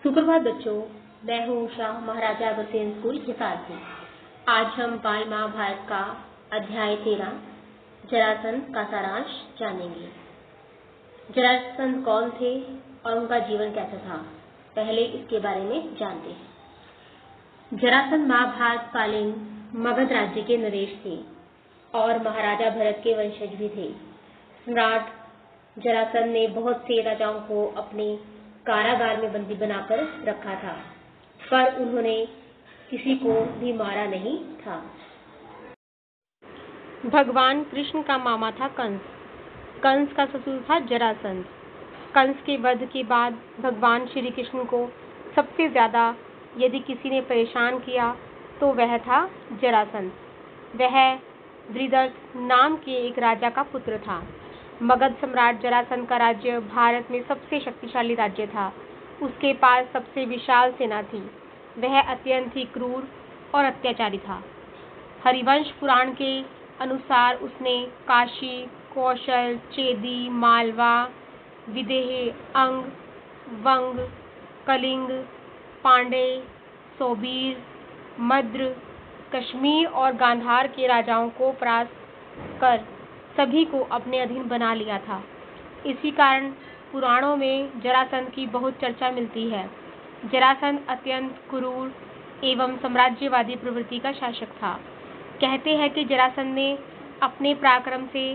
सुप्रभात बच्चों, मैं हूँ उषा, महाराजा अग्रसेन स्कूल हिसार से। आज हम बाल महाभारत का अध्याय 13 जरासंध का सारांश जानेंगे। जरासंध कौन थे और उनका जीवन कैसा था, पहले इसके बारे में जानते हैं। जरासंध महाभारत कालीन मगध राज्य के नरेश थे और महाराजा भरत के वंशज भी थे। सम्राट जरासंध ने बहुत से राजाओं को अपने कारागार में बंदी बनाकर रखा था, पर उन्होंने किसी को भी मारा नहीं था। भगवान कृष्ण का मामा था कंस। कंस का ससुर था जरासंध। कंस के वध के बाद भगवान श्री कृष्ण को सबसे ज्यादा यदि किसी ने परेशान किया तो वह था जरासंध। वह वृद्धर्थ नाम के एक राजा का पुत्र था। मगध सम्राट जरासंध का राज्य भारत में सबसे शक्तिशाली राज्य था। उसके पास सबसे विशाल सेना थी। वह अत्यंत ही क्रूर और अत्याचारी था। हरिवंश पुराण के अनुसार उसने काशी, कौशल, चेदी, मालवा, विदेह, अंग, वंग, कलिंग, पांडे, सोबीर, मद्र, कश्मीर और गांधार के राजाओं को परास्त कर सभी को अपने अधीन बना लिया था। इसी कारण पुराणों में जरासंध की बहुत चर्चा मिलती है। जरासंध अत्यंत क्रूर एवं साम्राज्यवादी प्रवृत्ति का शासक था। कहते हैं कि जरासंध ने अपने पराक्रम से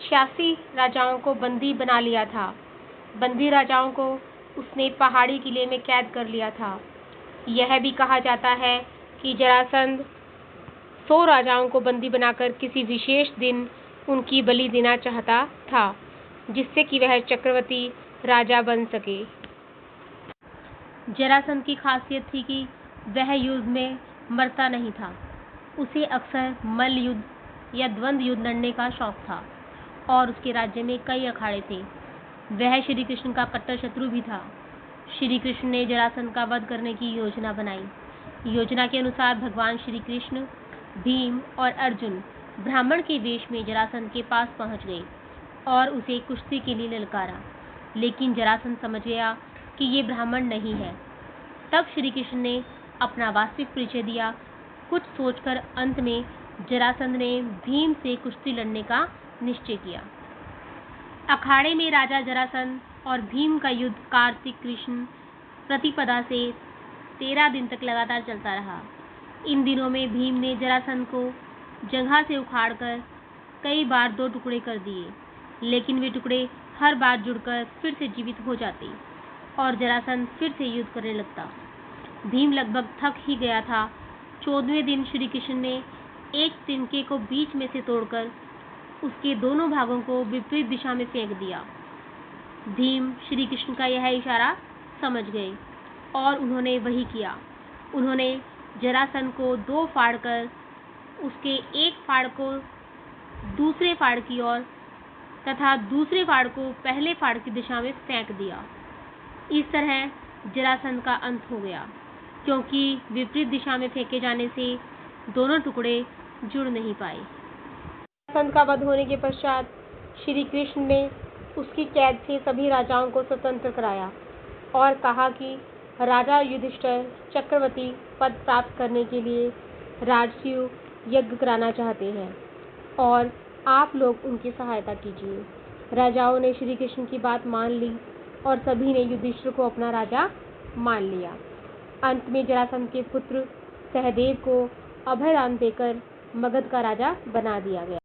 86 राजाओं को बंदी बना लिया था। बंदी राजाओं को उसने पहाड़ी किले में कैद कर लिया था। यह भी कहा जाता है कि जरासंध 100 राजाओं को बंदी बनाकर किसी विशेष दिन उनकी बलि देना चाहता था, जिससे कि वह चक्रवर्ती राजा बन सके। जरासंध की खासियत थी कि वह युद्ध में मरता नहीं था। उसे अक्सर मल्ल युद्ध या द्वंद्व युद्ध लड़ने का शौक था और उसके राज्य में कई अखाड़े थे। वह श्री कृष्ण का कट्टर शत्रु भी था। श्री कृष्ण ने जरासंध का वध करने की योजना बनाई। योजना के अनुसार भगवान श्री कृष्ण, भीम और अर्जुन ब्राह्मण के वेश में जरासंध के पास पहुंच गए और उसे कुश्ती के लिए ललकारा। लेकिन जरासंध समझ गया कि ये ब्राह्मण नहीं है। तब श्री कृष्ण ने अपना वास्तविक परिचय दिया। कुछ सोचकर अंत में जरासंध ने भीम से कुश्ती लड़ने का निश्चय किया। अखाड़े में राजा जरासंध और भीम का युद्ध कार्तिक कृष्ण प्रतिपदा से 13 दिन तक लगातार चलता रहा। इन दिनों में भीम ने जरासंध को जगह से उखाड़कर कई बार 2 टुकड़े कर दिए, लेकिन वे टुकड़े हर बार जुड़कर फिर से जीवित हो जाते और जरासंध फिर से युद्ध करने लगता। भीम लगभग थक ही गया था। 14वें दिन श्री कृष्ण ने एक तिनके को बीच में से तोड़कर उसके दोनों भागों को विपरीत दिशा में फेंक दिया। भीम श्री कृष्ण का यह इशारा समझ गए और उन्होंने वही किया। उन्होंने जरासंध को 2 फाड़कर उसके एक फाड़ को दूसरे फाड़ की ओर तथा दूसरे फाड़ को पहले फाड़ की दिशा में फेंक दिया। इस तरह जरासंध का अंत हो गया, क्योंकि विपरीत दिशा में फेंके जाने से दोनों टुकड़े जुड़ नहीं पाए। जरासंध का वध होने के पश्चात श्री कृष्ण ने उसकी कैद से सभी राजाओं को स्वतंत्र कराया और कहा कि राजा युधिष्ठिर चक्रवर्ती पद प्राप्त करने के लिए राजसूय यज्ञ कराना चाहते हैं और आप लोग उनकी सहायता कीजिए। राजाओं ने श्री कृष्ण की बात मान ली और सभी ने युधिष्ठिर को अपना राजा मान लिया। अंत में जरासंध के पुत्र सहदेव को अभयदान देकर मगध का राजा बना दिया गया।